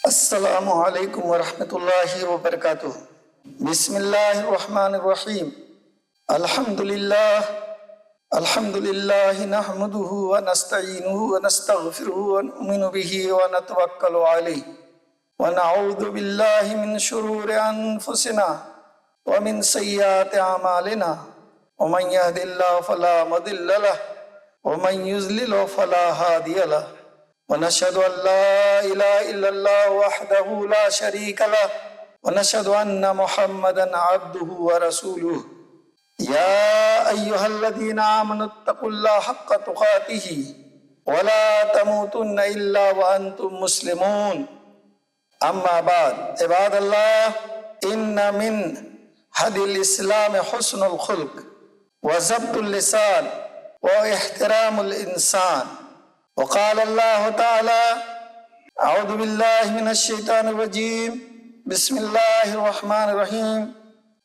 السلام علیکم ورحمۃ اللہ وبرکاتہ۔ بسم اللہ الرحمن الرحیم۔ الحمد للہ نحمده ونستعینه ونستغفره ونؤمن به ونتوکل علیہ ونعوذ باللہ من شرور انفسنا ومن سیئات اعمالنا ومن يهد اللہ فلا مضل له ومن يضلل فلا هادی له ونشهد أن لا إله إلا الله وحده لا شريك له ونشهد أن محمدا عبده ورسوله يا أيها الذين آمنوا اتقوا الله حق تقاته ولا تموتن إلا وأنتم مسلمون أما بعد عباد الله إن من هدي الإسلام حسن الخلق وضبط اللسان واحترام الإنسان وقال الله تعالى اعوذ باللہ من الشیطان الرجیم بسم اللہ الرحمن الرحیم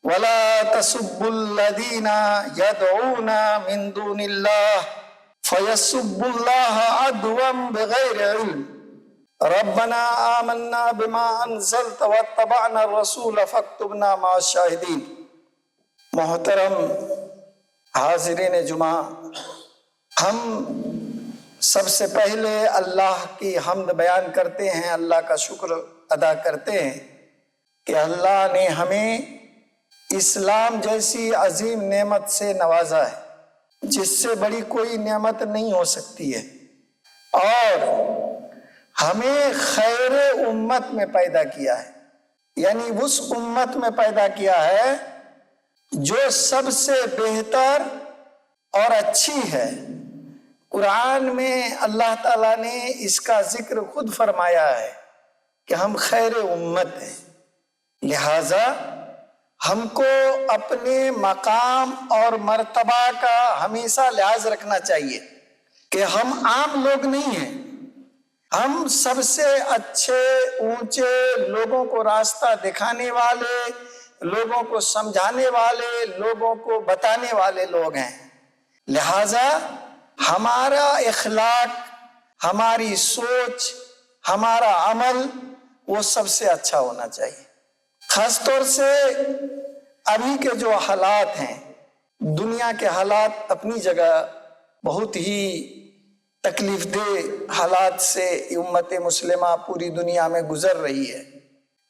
ولا تسبوا الذین يدعون من دون اللہ فيسبوا اللہ عدوا بغیر علم ربنا آمنا بما انزلت واتبعنا الرسول فاکتبنا مع الشاہدین۔ محترم حاضرین جمعہ، ہم سب سے پہلے اللہ کی حمد بیان کرتے ہیں، اللہ کا شکر ادا کرتے ہیں کہ اللہ نے ہمیں اسلام جیسی عظیم نعمت سے نوازا ہے جس سے بڑی کوئی نعمت نہیں ہو سکتی ہے، اور ہمیں خیر امت میں پیدا کیا ہے، یعنی اس امت میں پیدا کیا ہے جو سب سے بہتر اور اچھی ہے۔ قرآن میں اللہ تعالیٰ نے اس کا ذکر خود فرمایا ہے کہ ہم خیر امت ہیں، لہٰذا ہم کو اپنے مقام اور مرتبہ کا ہمیشہ لحاظ رکھنا چاہیے کہ ہم عام لوگ نہیں ہیں، ہم سب سے اچھے اونچے لوگوں کو راستہ دکھانے والے، لوگوں کو سمجھانے والے، لوگوں کو بتانے والے لوگ ہیں، لہٰذا ہمارا اخلاق، ہماری سوچ، ہمارا عمل وہ سب سے اچھا ہونا چاہیے۔ خاص طور سے ابھی کے جو حالات ہیں، دنیا کے حالات اپنی جگہ بہت ہی تکلیف دہ حالات سے امت مسلمہ پوری دنیا میں گزر رہی ہے،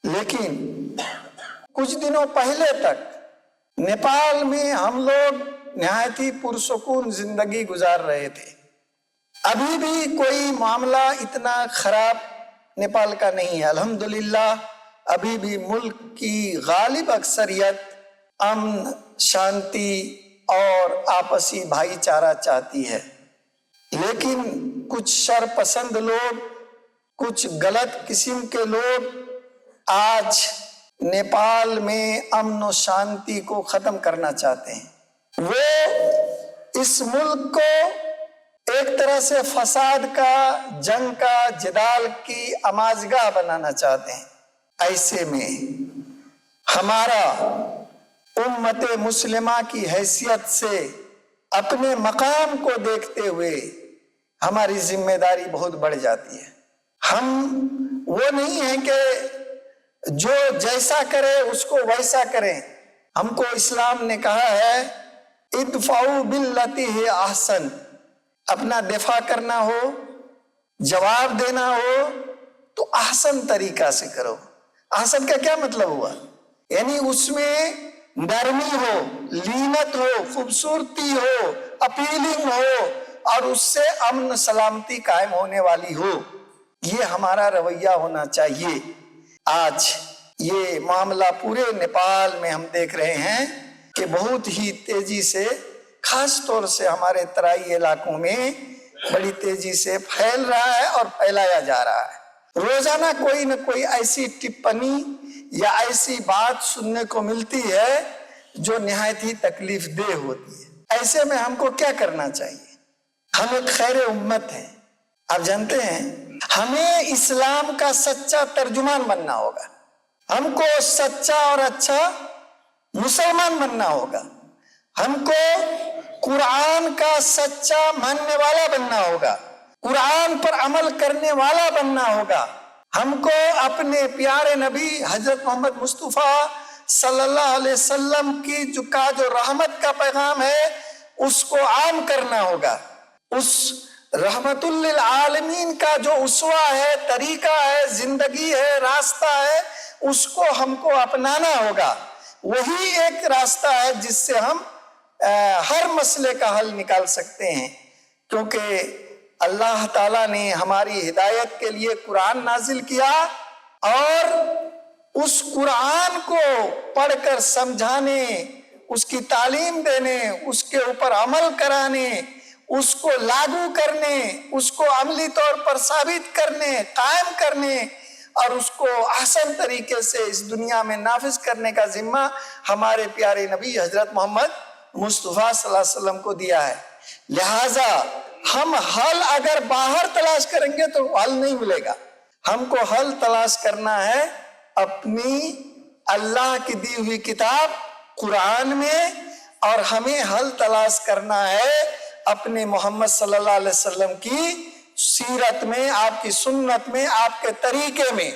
لیکن کچھ دنوں پہلے تک نیپال میں ہم لوگ نہایت ہی پرسکون زندگی گزار رہے تھے۔ ابھی بھی کوئی معاملہ اتنا خراب نیپال کا نہیں ہے، الحمدللہ ابھی بھی ملک کی غالب اکثریت امن، شانتی اور آپسی بھائی چارہ چاہتی ہے، لیکن کچھ شر پسند لوگ، کچھ غلط قسم کے لوگ آج نیپال میں امن و شانتی کو ختم کرنا چاہتے ہیں۔ وہ اس ملک کو ایک طرح سے فساد کا، جنگ کا، جدال کی آماجگاہ بنانا چاہتے ہیں۔ ایسے میں ہمارا امت مسلمہ کی حیثیت سے اپنے مقام کو دیکھتے ہوئے ہماری ذمہ داری بہت بڑھ جاتی ہے۔ ہم وہ نہیں ہیں کہ جو جیسا کرے اس کو ویسا کریں۔ ہم کو اسلام نے کہا ہے ادفعوا باللتی ہی احسن، اپنا دفاع کرنا ہو، جواب دینا ہو تو احسن طریقہ سے کرو۔ احسن کا کیا مطلب ہوا؟ یعنی اس میں نرمی ہو، لینت ہو، خوبصورتی ہو، اپیلنگ ہو، اور اس سے امن سلامتی قائم ہونے والی ہو، یہ ہمارا رویہ ہونا چاہیے۔ آج یہ معاملہ پورے نیپال میں ہم دیکھ رہے ہیں کہ بہت ہی تیزی سے، خاص طور سے ہمارے ترائی علاقوں میں بڑی تیزی سے پھیل رہا ہے اور پھیلایا جا رہا ہے۔ روزانہ کوئی نہ کوئی ایسی ٹپنی یا ایسی بات سننے کو ملتی ہے جو نہایت ہی تکلیف دہ ہوتی ہے۔ ایسے میں ہم کو کیا کرنا چاہیے؟ ہم ایک خیر امت ہیں، آپ جانتے ہیں ہمیں اسلام کا سچا ترجمان بننا ہوگا، ہم کو سچا اور اچھا مسلمان بننا ہوگا، ہم کو قرآن کا سچا ماننے والا بننا ہوگا، قرآن پر عمل کرنے والا بننا ہوگا، ہم کو اپنے پیارے نبی حضرت محمد مصطفیٰ صلی اللہ علیہ وسلم کی جو رحمت کا پیغام ہے اس کو عام کرنا ہوگا. اس رحمت للعالمین کا جو اسوہ ہے، طریقہ ہے، زندگی ہے، راستہ ہے، اس کو ہم کو اپنانا ہوگا. وہی ایک راستہ ہے جس سے ہم ہر مسئلے کا حل نکال سکتے ہیں، کیونکہ اللہ تعالیٰ نے ہماری ہدایت کے لیے قرآن نازل کیا، اور اس قرآن کو پڑھ کر سمجھانے، اس کی تعلیم دینے، اس کے اوپر عمل کرانے، اس کو لاگو کرنے، اس کو عملی طور پر ثابت کرنے، قائم کرنے، اور اس کو احسن طریقے سے اس دنیا میں نافذ کرنے کا ذمہ ہمارے پیارے نبی حضرت محمد مصطفیٰ صلی اللہ علیہ وسلم کو دیا ہے. لہٰذا ہم حل اگر باہر تلاش کریں گے تو حل نہیں ملے گا. ہم کو حل تلاش کرنا ہے اپنی اللہ کی دی ہوئی کتاب قرآن میں، اور ہمیں حل تلاش کرنا ہے اپنے محمد صلی اللہ علیہ وسلم کی سیرت میں، آپ کی سنت میں، آپ کے طریقے میں.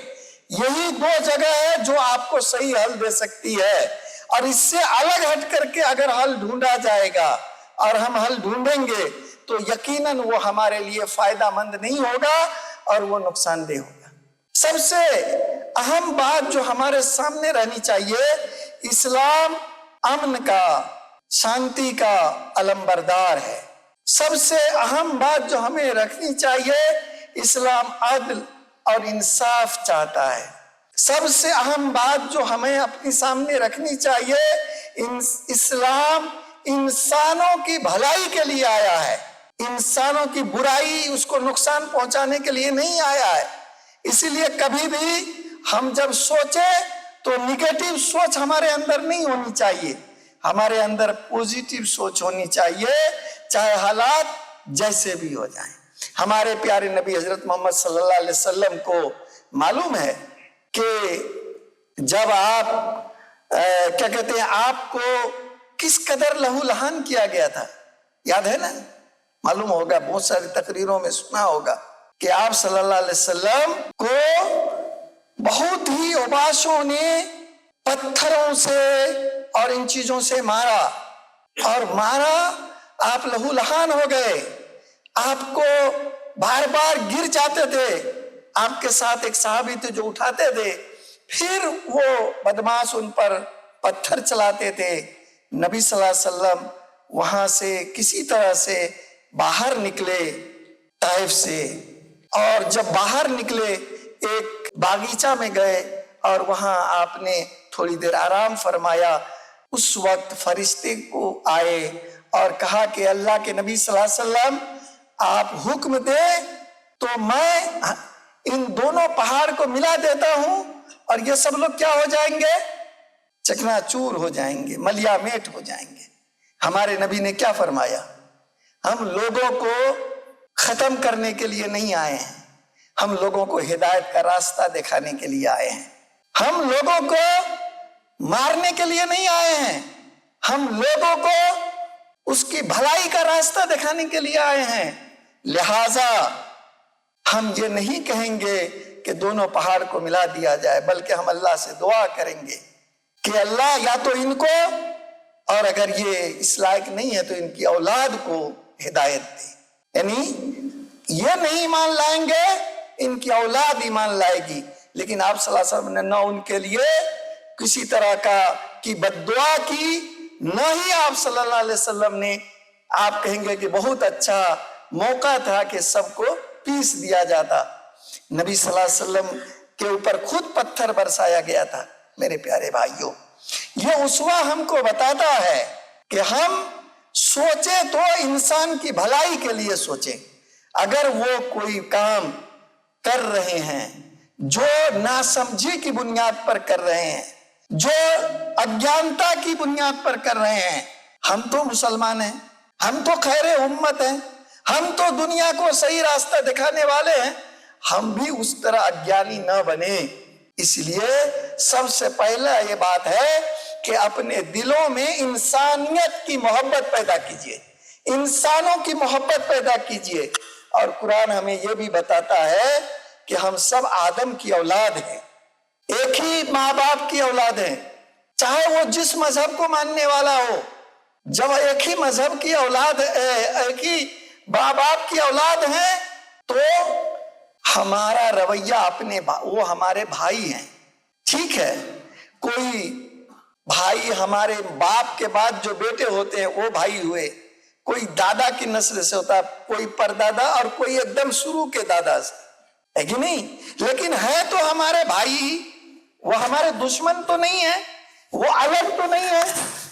یہی دو جگہ ہے جو آپ کو صحیح حل دے سکتی ہے، اور اس سے الگ ہٹ کر کے اگر حل ڈھونڈا جائے گا اور ہم حل ڈھونڈیں گے تو یقیناً وہ ہمارے لیے فائدہ مند نہیں ہوگا اور وہ نقصان دہ ہوگا. سب سے اہم بات جو ہمارے سامنے رہنی چاہیے، اسلام امن کا، شانتی کا علم بردار ہے. سب سے اہم بات جو ہمیں رکھنی چاہیے، اسلام عدل اور انصاف چاہتا ہے. سب سے اہم بات جو ہمیں اپنے سامنے رکھنی چاہیے، اسلام انسانوں کی بھلائی کے لیے آیا ہے، انسانوں کی برائی، اس کو نقصان پہنچانے کے لیے نہیں آیا ہے. اسی لیے کبھی بھی ہم جب سوچیں تو نگیٹو سوچ ہمارے اندر نہیں ہونی چاہیے، ہمارے اندر پوزیٹو سوچ ہونی چاہیے، چاہے حالات جیسے بھی ہو جائیں. ہمارے پیارے نبی حضرت محمد صلی اللہ علیہ وسلم کو معلوم ہے کہ جب آپ کیا کہتے ہیں، آپ کو کس قدر لہو لہان کیا گیا تھا، یاد ہے نا؟ معلوم ہوگا، بہت ساری تقریروں میں سنا ہوگا کہ آپ صلی اللہ علیہ وسلم کو بہت ہی اوباشوں نے پتھروں سے اور ان چیزوں سے مارا، آپ لہو لہان ہو گئے. آپ کو بار بار گر جاتے تھے، آپ کے ساتھ ایک صحابی تھے جو اٹھاتے تھے، پھر وہ بدماش ان پر پتھر چلاتے تھے. نبی صلی اللہ علیہ وسلم وہاں سے کسی طرح سے باہر نکلے طائف سے، اور جب باہر نکلے ایک باغیچہ میں گئے اور وہاں آپ نے تھوڑی دیر آرام فرمایا. اس وقت فرشتے کو آئے اور کہا کہ اللہ کے نبی صلی اللہ علیہ وسلم آپ حکم دیں تو میں ان دونوں پہاڑ کو ملا دیتا ہوں اور یہ سب لوگ کیا ہو جائیں گے؟ چکنا چور ہو جائیں گے، ملیا میٹ ہو جائیں گے. ہمارے نبی نے کیا فرمایا؟ ہم لوگوں کو ختم کرنے کے لیے نہیں آئے ہیں، ہم لوگوں کو ہدایت کا راستہ دکھانے کے لیے آئے ہیں. ہم لوگوں کو مارنے کے لیے نہیں آئے ہیں، ہم لوگوں کو اس کی بھلائی کا راستہ دکھانے کے لیے آئے ہیں. لہذا ہم یہ نہیں کہیں گے کہ دونوں پہاڑ کو ملا دیا جائے، بلکہ ہم اللہ سے دعا کریں گے کہ اللہ یا تو ان کو، اور اگر یہ اس لائق نہیں ہے تو ان کی اولاد کو ہدایت دے. یعنی یہ نہیں ایمان لائیں گے، ان کی اولاد ایمان لائے گی. لیکن آپ صلی اللہ علیہ وسلم نے نہ ان کے لیے کسی طرح کی بد دعا کی، نہ ہی آپ صلی اللہ علیہ وسلم نے، آپ کہیں گے کہ بہت اچھا موقع تھا کہ سب کو پیس دیا جاتا. نبی صلی اللہ علیہ وسلم کے اوپر خود پتھر برسایا گیا تھا. میرے پیارے بھائیوں، یہ اسوہ ہم کو بتاتا ہے کہ ہم سوچیں تو انسان کی بھلائی کے لیے سوچیں. اگر وہ کوئی کام کر رہے ہیں جو ناسمجھی کی بنیاد پر کر رہے ہیں، جو اجانتا کی بنیاد پر کر رہے ہیں، ہم تو مسلمان ہیں، ہم تو خیر امت ہیں، ہم تو دنیا کو صحیح راستہ دکھانے والے ہیں، ہم بھی اس طرح اجانی نہ بنے. اس لیے سب سے پہلا یہ بات ہے کہ اپنے دلوں میں انسانیت کی محبت پیدا کیجئے، انسانوں کی محبت پیدا کیجئے. اور قرآن ہمیں یہ بھی بتاتا ہے کہ ہم سب آدم کی اولاد ہیں، ایک ہی ماں باپ کی اولاد ہیں، چاہے وہ جس مذہب کو ماننے والا ہو۔ جب ایک ہی مذہب کی اولاد، ایک ہی ماں باپ کی اولاد ہیں، تو ہمارا رویہ وہ ہمارے بھائی ہیں، ٹھیک ہے؟ کوئی بھائی ہمارے باپ کے بعد جو بیٹے ہوتے ہیں وہ بھائی ہوئے، کوئی دادا کی نسل سے ہوتا ہے، کوئی پردادا، اور کوئی ایک دم شروع کے دادا سے، ہے کہ نہیں؟ لیکن ہے تو ہمارے بھائی ہی، وہ ہمارے دشمن تو نہیں ہے، وہ الگ تو نہیں ہے،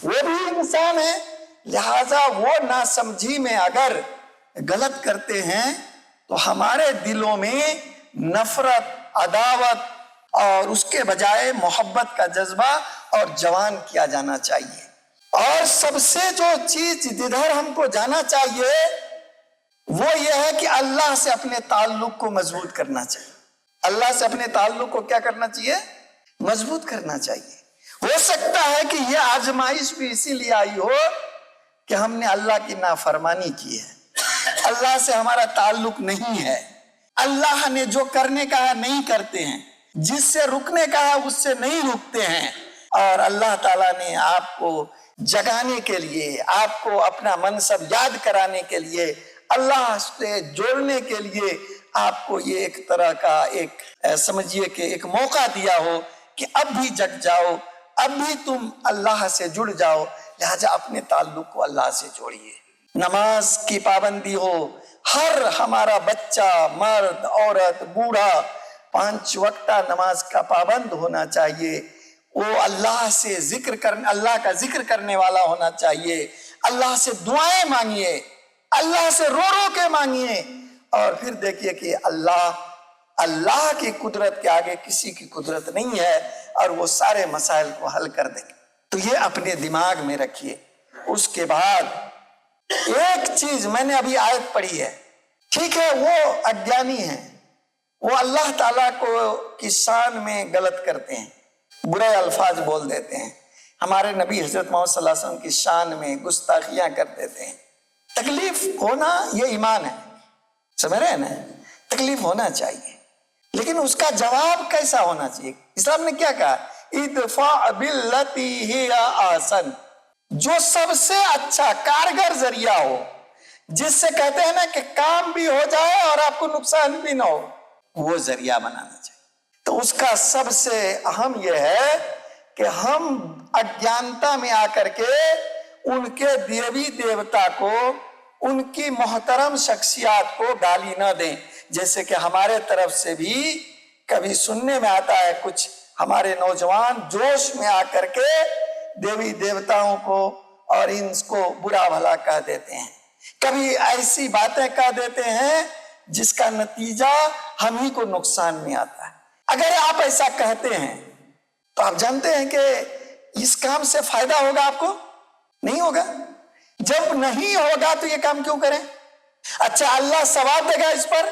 وہ بھی انسان ہے۔ لہذا وہ ناسمجھی میں اگر غلط کرتے ہیں تو ہمارے دلوں میں نفرت، عداوت، اور اس کے بجائے محبت کا جذبہ اور جوان کیا جانا چاہیے۔ اور سب سے جو چیز جدھر ہم کو جانا چاہیے وہ یہ ہے کہ اللہ سے اپنے تعلق کو مضبوط کرنا چاہیے۔ اللہ سے اپنے تعلق کو کیا کرنا چاہیے؟ مضبوط کرنا چاہیے۔ ہو سکتا ہے کہ یہ آزمائش بھی اسی لیے آئی ہو کہ ہم نے اللہ کی نافرمانی کی ہے، اللہ سے ہمارا تعلق نہیں ہے، اللہ نے جو کرنے کہا نہیں کرتے ہیں، جس سے رکنے کہا اس سے نہیں رکتے ہیں، اور اللہ تعالیٰ نے آپ کو جگانے کے لیے، آپ کو اپنا منصب یاد کرانے کے لیے، اللہ سے جوڑنے کے لیے آپ کو یہ ایک طرح کا ایک سمجھیے کہ ایک موقع دیا ہو کہ اب بھی جگ جاؤ، اب بھی تم اللہ سے جڑ جاؤ۔ لہذا اپنے تعلق کو اللہ سے جوڑیے، نماز کی پابندی ہو، ہر ہمارا بچہ، مرد، عورت، بوڑھا 5 وقتہ نماز کا پابند ہونا چاہیے، وہ اللہ سے اللہ کا ذکر کرنے والا ہونا چاہیے، اللہ سے دعائیں مانگیے، اللہ سے رو رو کے مانگیے، اور پھر دیکھیے کہ اللہ کی قدرت کے آگے کسی کی قدرت نہیں ہے، اور وہ سارے مسائل کو حل کر دے گا۔ تو یہ اپنے دماغ میں رکھیے۔ اس کے بعد ایک چیز میں نے ابھی آیت پڑھی ہے، ٹھیک ہے، وہ اگیانی ہیں، وہ اللہ تعالیٰ کی شان میں غلط کرتے ہیں، برے الفاظ بول دیتے ہیں، ہمارے نبی حضرت محمد صلی اللہ علیہ وسلم کی شان میں گستاخیاں کر دیتے ہیں۔ تکلیف ہونا یہ ایمان ہے، سمجھ رہے ہیں نا؟ تکلیف ہونا چاہیے، لیکن اس کا جواب کیسا ہونا چاہیے؟ اسلام نے کیا کہا؟ ادفع باللتی ہی احسن، جو سب سے اچھا کارگر ذریعہ ہو، جس سے کہتے ہیں نا کہ کام بھی ہو جائے اور آپ کو نقصان بھی نہ ہو، وہ ذریعہ بنانا چاہیے۔ تو اس کا سب سے اہم یہ ہے کہ ہم اجانتا میں آ کر کے ان کے دیوی دیوتا کو، ان کی محترم شخصیات کو گالی نہ دیں، جیسے کہ ہمارے طرف سے بھی کبھی سننے میں آتا ہے، کچھ ہمارے نوجوان جوش میں آ کر کے دیوی دیوتاؤں کو اور ان کو برا بھلا کہہ دیتے ہیں، کبھی ایسی باتیں کہہ دیتے ہیں جس کا نتیجہ ہم ہی کو نقصان میں آتا ہے۔ اگر آپ ایسا کہتے ہیں تو آپ جانتے ہیں کہ اس کام سے فائدہ ہوگا آپ کو؟ نہیں ہوگا۔ جب نہیں ہوگا تو یہ کام کیوں کریں؟ اچھا، اللہ ثواب دے گا اس پر،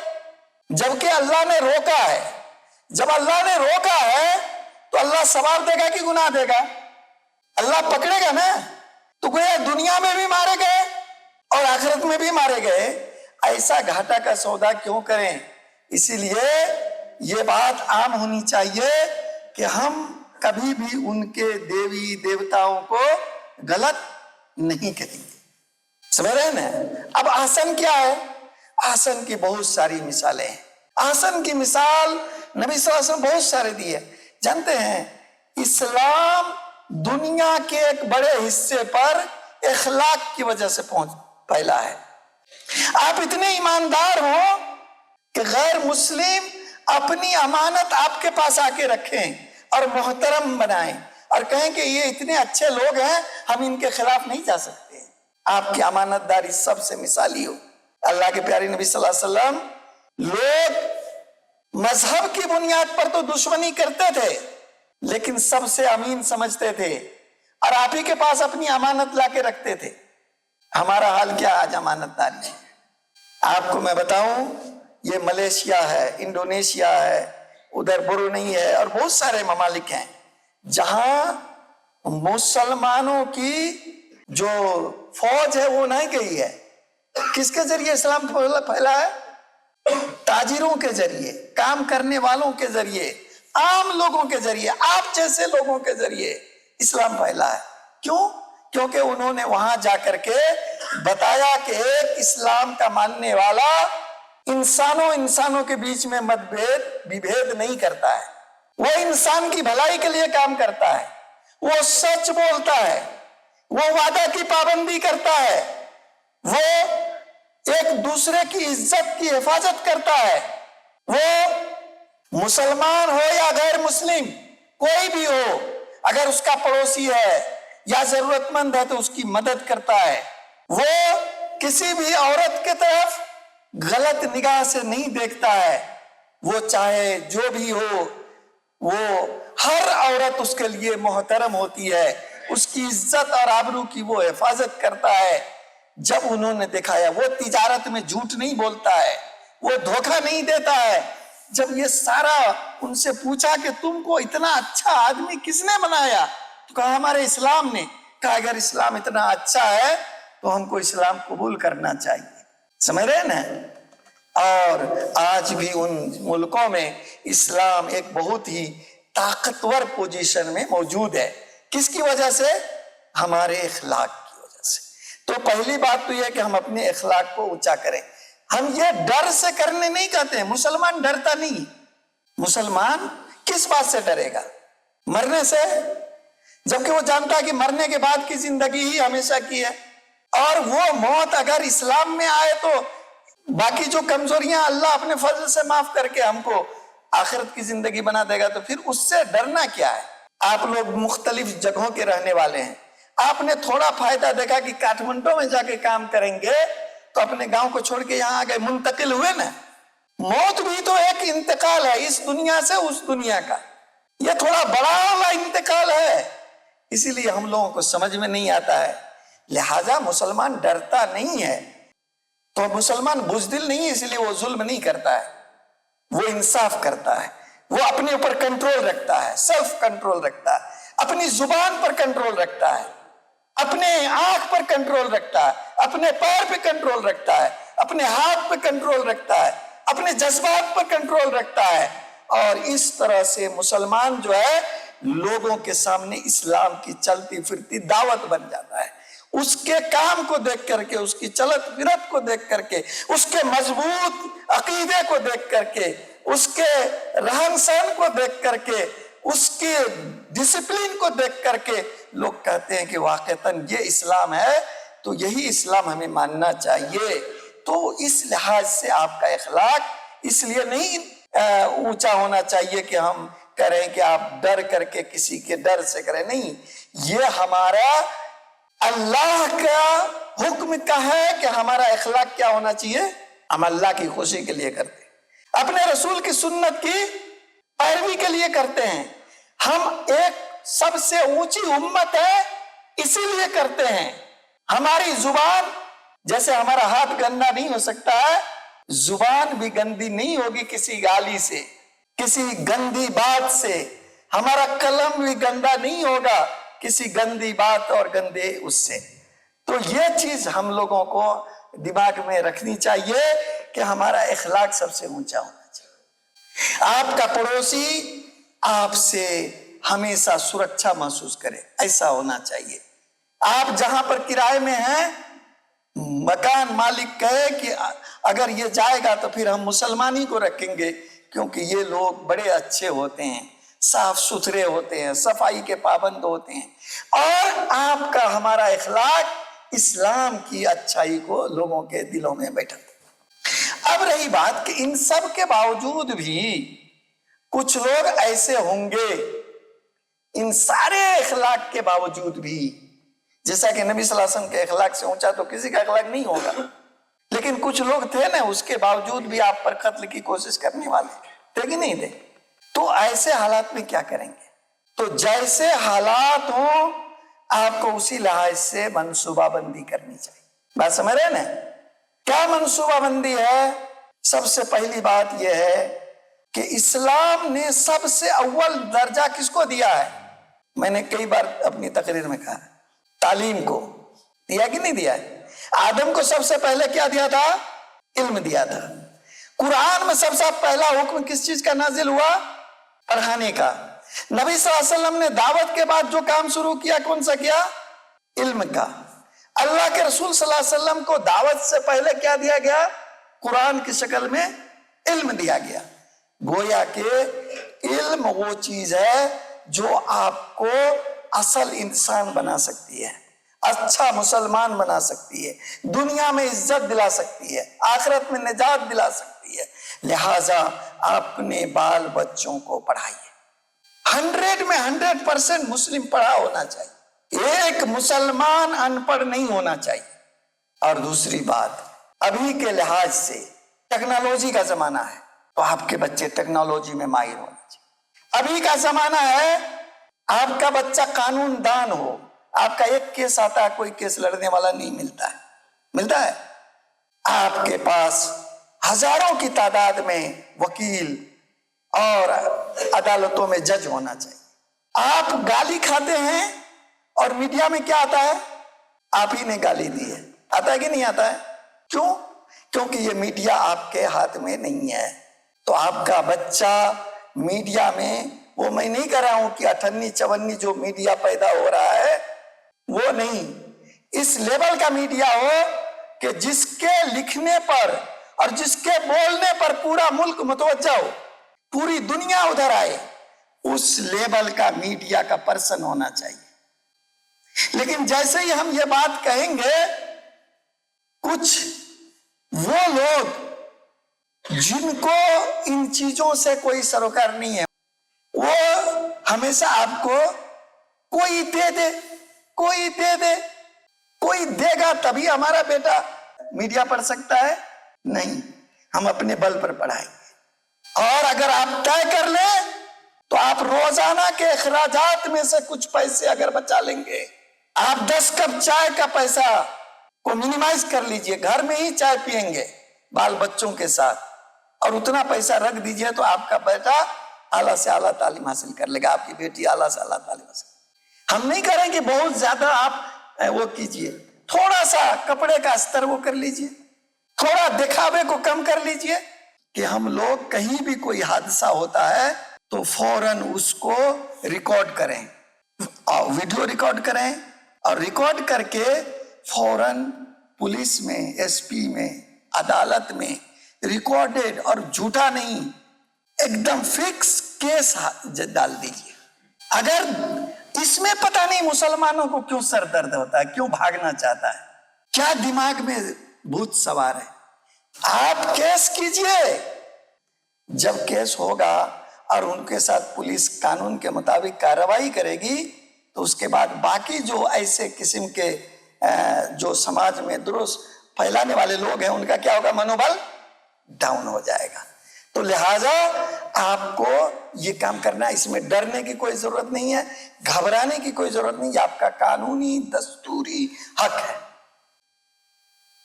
جبکہ اللہ نے روکا ہے۔ جب اللہ نے روکا ہے تو اللہ ثواب دے گا کہ گناہ دے گا؟ اللہ پکڑے گا نا۔ تو گویا دنیا میں بھی مارے گئے اور آخرت میں بھی مارے گئے، ایسا گھاٹا کا سودا کیوں کریں؟ اسی لیے یہ بات عام ہونی چاہیے کہ ہم کبھی بھی ان کے دیوی دیوتاؤں کو غلط نہیں کہیں گے، سمجھ رہے ہیں نا؟ اب احسن کیا ہے؟ احسن کی بہت ساری مثالیں ہیں۔ احسن کی مثال نبی صلی اللہ علیہ وسلم بہت سارے دی ہے۔ جانتے ہیں اسلام دنیا کے ایک بڑے حصے پر اخلاق کی وجہ سے پھیلا ہے۔ آپ اتنے ایماندار ہوں کہ غیر مسلم اپنی امانت آپ کے پاس آ کے رکھیں اور محترم بنائیں اور کہیں کہ یہ اتنے اچھے لوگ ہیں، ہم ان کے خلاف نہیں جا سکتے۔ آپ کی امانت داری سب سے مثالی ہو۔ اللہ کے پیارے نبی صلی اللہ علیہ وسلم، لوگ مذہب کی بنیاد پر تو دشمنی کرتے تھے لیکن سب سے امین سمجھتے تھے، اور آپ ہی کے پاس اپنی امانت لا کے رکھتے تھے۔ ہمارا حال کیا آج امانت داری ہے؟ آپ کو میں بتاؤں، یہ ملیشیا ہے، انڈونیشیا ہے، ادھر برونئی ہے، اور بہت سارے ممالک ہیں جہاں مسلمانوں کی جو فوج ہے وہ نہیں گئی ہے۔ کس کے ذریعے اسلام پھیلا ہے؟ تاجروں کے ذریعے، کام کرنے والوں کے ذریعے، عام لوگوں کے ذریعے، آپ جیسے لوگوں کے ذریعے اسلام پھیلا ہے۔ کیوں؟ کیونکہ انہوں نے وہاں جا کر کے بتایا کہ ایک اسلام کا ماننے والا انسانوں کے بیچ میں بھید نہیں کرتا ہے، وہ انسان کی بھلائی کے لیے کام کرتا ہے، وہ سچ بولتا ہے، وہ وعدہ کی پابندی کرتا ہے، وہ ایک دوسرے کی عزت کی حفاظت کرتا ہے، وہ مسلمان ہو یا غیر مسلم کوئی بھی ہو، اگر اس کا پڑوسی ہے یا ضرورت مند ہے تو اس کی مدد کرتا ہے، وہ کسی بھی عورت کی طرف غلط نگاہ سے نہیں دیکھتا ہے، وہ چاہے جو بھی ہو، وہ ہر عورت اس کے لیے محترم ہوتی ہے، اس کی عزت اور آبرو کی وہ حفاظت کرتا ہے۔ جب انہوں نے دکھایا، وہ تجارت میں جھوٹ نہیں بولتا ہے، وہ دھوکہ نہیں دیتا ہے۔ جب یہ سارا ان سے پوچھا کہ تم کو اتنا اچھا آدمی کس نے بنایا، تو کہا ہمارے اسلام نے۔ کہا اگر اسلام اتنا اچھا ہے تو ہم کو اسلام قبول کرنا چاہیے۔ سمجھ رہے نا؟ اور آج بھی ان ملکوں میں اسلام ایک بہت ہی طاقتور پوزیشن میں موجود ہے۔ کس کی وجہ سے؟ ہمارے اخلاق کی وجہ سے۔ تو پہلی بات تو یہ کہ ہم اپنے اخلاق کو اونچا کریں۔ ہم یہ ڈر سے کرنے نہیں کہتے ہیں، مسلمان ڈرتا نہیں۔ مسلمان کس بات سے ڈرے گا؟ مرنے سے، جبکہ وہ جانتا ہے کہ مرنے کے بعد کی زندگی ہی ہمیشہ کی ہے، اور وہ موت اگر اسلام میں آئے تو باقی جو کمزوریاں اللہ اپنے فضل سے معاف کر کے ہم کو آخرت کی زندگی بنا دے گا، تو پھر اس سے ڈرنا کیا ہے؟ آپ لوگ مختلف جگہوں کے رہنے والے ہیں، آپ نے تھوڑا فائدہ دیکھا کہ کاٹھمنڈو میں جا کے کام کریں گے تو اپنے گاؤں کو چھوڑ کے یہاں آ گئے، منتقل ہوئے نا۔ موت بھی تو ایک انتقال ہے، اس دنیا سے اس دنیا کا، یہ تھوڑا بڑا والا انتقال ہے، اسی لیے ہم لوگوں کو سمجھ میں نہیں آتا ہے۔ لہذا مسلمان ڈرتا نہیں ہے، تو مسلمان بزدل نہیں ہے، اس لیے وہ ظلم نہیں کرتا ہے، وہ انصاف کرتا ہے، وہ اپنے اوپر کنٹرول رکھتا ہے، سیلف کنٹرول رکھتا ہے، اپنی زبان پر کنٹرول رکھتا ہے، اپنے آنکھ پر کنٹرول رکھتا ہے، اپنے پیر پہ کنٹرول رکھتا ہے، اپنے ہاتھ پہ کنٹرول رکھتا ہے، اپنے جذبات پر کنٹرول رکھتا ہے، اور اس طرح سے مسلمان جو ہے لوگوں کے سامنے اسلام کی چلتی پھرتی دعوت بن جاتا ہے۔ اس کے کام کو دیکھ کر کے، اس کی چلت پھرت کو دیکھ کر کے، اس کے مضبوط عقیدے کو دیکھ کر کے، اس کے رہن سہن کو دیکھ کر کے، اس کے ڈسپلن کو دیکھ کر کے لوگ کہتے ہیں کہ واقعتاً یہ اسلام ہے، تو یہی اسلام ہمیں ماننا چاہیے۔ تو اس لحاظ سے آپ کا اخلاق اس لیے نہیں اونچا ہونا چاہیے کہ ہم کریں کہ آپ ڈر کر کے کسی کے ڈر سے کریں، نہیں، یہ ہمارا اللہ کا حکم کا ہے کہ ہمارا اخلاق کیا ہونا چاہیے؟ ہم اللہ کی خوشی کے لیے کرتے ہیں، اپنے رسول کی سنت کی پیروی کے لیے کرتے ہیں۔ ہم ایک سب سے اونچی امت ہے اسی لیے کرتے ہیں۔ ہماری زبان، جیسے ہمارا ہاتھ گندا نہیں ہو سکتا ہے، زبان بھی گندی نہیں ہوگی کسی گالی سے، کسی گندی بات سے۔ ہمارا قلم بھی گندا نہیں ہوگا کسی گندی بات اور گندے اس سے۔ تو یہ چیز ہم لوگوں کو دماغ میں رکھنی چاہیے کہ ہمارا اخلاق سب سے اونچا ہونا چاہیے۔ آپ کا پڑوسی آپ سے ہمیشہ سرکشا محسوس کرے، ایسا ہونا چاہیے۔ آپ جہاں پر کرائے میں ہیں، مکان مالک کہے کہ اگر یہ جائے گا تو پھر ہم مسلمان ہی کو رکھیں گے، کیونکہ یہ لوگ بڑے اچھے ہوتے ہیں، صاف ستھرے ہوتے ہیں، صفائی کے پابند ہوتے ہیں، اور آپ کا ہمارا اخلاق اسلام کی اچھائی کو لوگوں کے دلوں میں بیٹھا۔ اب رہی بات کہ ان سب کے باوجود بھی کچھ لوگ ایسے ہوں گے، ان سارے اخلاق کے باوجود بھی، جیسا کہ نبی صلی اللہ علیہ وسلم کے اخلاق سے اونچا تو کسی کا اخلاق نہیں ہوگا، لیکن کچھ لوگ تھے نا، اس کے باوجود بھی آپ پر قتل کی کوشش کرنے والے تھے کہ نہیں تھے؟ تو ایسے حالات میں کیا کریں گے؟ تو جیسے حالات ہوں آپ کو اسی لحاظ سے منصوبہ بندی کرنی چاہیے۔ بات سمجھ رہے نا؟ کیا منصوبہ بندی ہے؟ سب سے پہلی بات یہ ہے کہ اسلام نے سب سے اول درجہ کس کو دیا ہے؟ میں نے کئی بار اپنی تقریر میں کہا، تعلیم کو دیا کہ نہیں دیا ہے؟ آدم کو سب سے پہلے کیا دیا تھا؟ علم دیا تھا۔ قرآن میں سب سے پہلا حکم کس چیز کا نازل ہوا؟ پڑھانے کا۔ نبی صلی اللہ علیہ وسلم نے دعوت کے بعد جو کام شروع کیا کون سا کیا؟ علم کا۔ اللہ کے رسول صلی اللہ علیہ وسلم کو دعوت سے پہلے کیا دیا گیا؟ قرآن کی شکل میں علم دیا گیا۔ گویا کہ علم وہ چیز ہے جو آپ کو اصل انسان بنا سکتی ہے، اچھا مسلمان بنا سکتی ہے، دنیا میں عزت دلا سکتی ہے، آخرت میں نجات دلا سکتی ہے۔ لہٰذا اپنے بال بچوں کو پڑھائیے۔ 100 میں 100% مسلم پڑھا ہونا چاہیے، ایک مسلمان ان پڑھ نہیں ہونا چاہیے۔ اور دوسری بات، ابھی کے لحاظ سے ٹیکنالوجی کا زمانہ ہے تو آپ کے بچے ٹیکنالوجی میں ماہر ہونا چاہیے۔ ابھی کا زمانہ ہے آپ کا بچہ قانون دان ہو، آپ کا ایک کیس آتا ہے کوئی کیس لڑنے والا نہیں ملتا ہے۔ آپ کے پاس ہزاروں کی تعداد میں وکیل اور عدالتوں میں جج ہونا چاہیے۔ آپ گالی کھاتے ہیں اور میڈیا میں کیا آتا ہے؟ آپ ہی نے گالی دی ہے، آتا ہے کہ نہیں آتا ہے؟ کیوں؟ کیونکہ یہ میڈیا آپ کے ہاتھ میں نہیں ہے۔ تو آپ کا بچہ میڈیا میں، وہ میں نہیں کہہ رہا ہوں کہ 58-54 جو میڈیا پیدا ہو رہا ہے وہ نہیں، اس لیول کا میڈیا ہو کہ جس کے لکھنے پر اور جس کے بولنے پر پورا ملک متوجہ ہو، پوری دنیا ادھر آئے، اس لیول کا میڈیا کا پرسن ہونا چاہیے۔ لیکن جیسے ہی ہم یہ بات کہیں گے، کچھ وہ لوگ جن کو ان چیزوں سے کوئی سروکار نہیں ہے، وہ ہمیشہ آپ کو کوئی دے دے، کوئی دے گا تبھی ہمارا بیٹا میڈیا پڑھ سکتا ہے، نہیں، ہم اپنے بل پر پڑھائیں گے۔ اور اگر آپ طے کر لیں تو آپ روزانہ کے اخراجات میں سے کچھ پیسے اگر بچا لیں گے، آپ 10 کپ چائے کا پیسہ کو منیمائز کر لیجئے، گھر میں ہی چائے پیئیں گے بال بچوں کے ساتھ، اور اتنا پیسہ رکھ دیجئے تو آپ کا بیٹا اعلیٰ سے اعلیٰ تعلیم حاصل کر لے گا، آپ کی بیٹی اعلیٰ سے اعلیٰ تعلیم حاصل۔ ہم نہیں کہہ رہے کہ بہت زیادہ آپ وہ کیجئے، تھوڑا سا کپڑے کا استر وہ کر لیجئے، تھوڑا دکھاوے کو کم کر لیجئے، کہ ہم لوگ کہیں بھی کوئی حادثہ ہوتا ہے تو فوراً اس کو ریکارڈ کریں، ویڈیو ریکارڈ کریں، اور ریکارڈ کر کے فوراً پولیس میں، ایس پی میں، عدالت میں ریکارڈڈ اور جھوٹا نہیں، ایک دم فکس کیس ڈال دیجئے۔ اگر اس میں پتہ نہیں مسلمانوں کو کیوں سر درد ہوتا ہے، کیوں بھاگنا چاہتا ہے، کیا دماغ میں بھوت سوار ہے، آپ کیس کیجئے۔ جب کیس ہوگا اور ان کے ساتھ پولیس قانون کے مطابق کارروائی کرے گی تو اس کے بعد باقی جو ایسے قسم کے جو سماج میں درست پھیلانے والے لوگ ہیں، ان کا کیا ہوگا؟ منوبل ڈاؤن ہو جائے گا۔ تو لہٰذا آپ کو یہ کام کرنا ہے، اس میں ڈرنے کی کوئی ضرورت نہیں ہے، گھبرانے کی کوئی ضرورت نہیں، یہ آپ کا قانونی دستوری حق ہے۔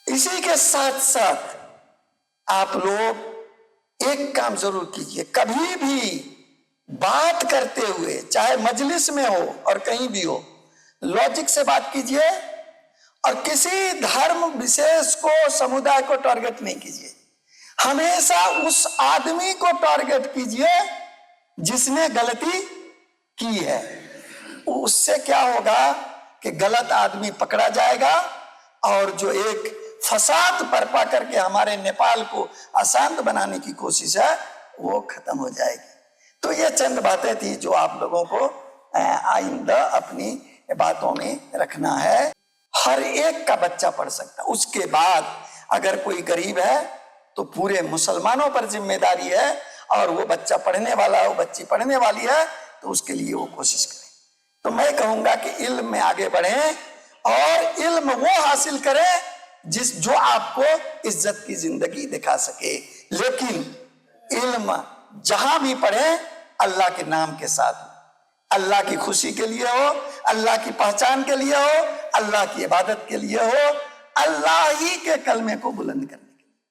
اسی کے ساتھ ساتھ آپ لوگ ایک کام ضرور کیجئے، کبھی بھی بات کرتے ہوئے، چاہے مجلس میں ہو اور کہیں بھی ہو، لاجک سے بات کیجئے، اور کسی دھرم وشیش کو، سمودائے کو ٹارگٹ نہیں کیجئے، ہمیشہ اس آدمی کو ٹارگٹ کیجئے جس نے غلطی کی ہے۔ اس سے کیا ہوگا کہ غلط آدمی پکڑا جائے گا، اور جو ایک فساد برپا کر کے ہمارے نیپال کو اشانت بنانے کی کوشش ہے وہ ختم ہو جائے گی۔ تو یہ چند باتیں تھی جو آپ لوگوں کو آئندہ اپنی باتوں میں رکھنا ہے۔ ہر ایک کا بچہ پڑھ سکتا، اس کے بعد اگر کوئی غریب ہے تو پورے مسلمانوں پر ذمہ داری ہے، اور وہ بچہ پڑھنے والا ہے، وہ بچی پڑھنے والی ہے، تو اس کے لیے وہ کوشش کریں۔ تو میں کہوں گا کہ علم میں آگے بڑھیں، اور علم وہ حاصل کریں جو آپ کو عزت کی زندگی دکھا سکے، لیکن علم جہاں بھی پڑھیں اللہ کے نام کے ساتھ، اللہ کی خوشی کے لیے ہو، اللہ کی پہچان کے لیے ہو، اللہ کی عبادت کے لیے ہو، اللہ ہی کے کلمے کو بلند کرنے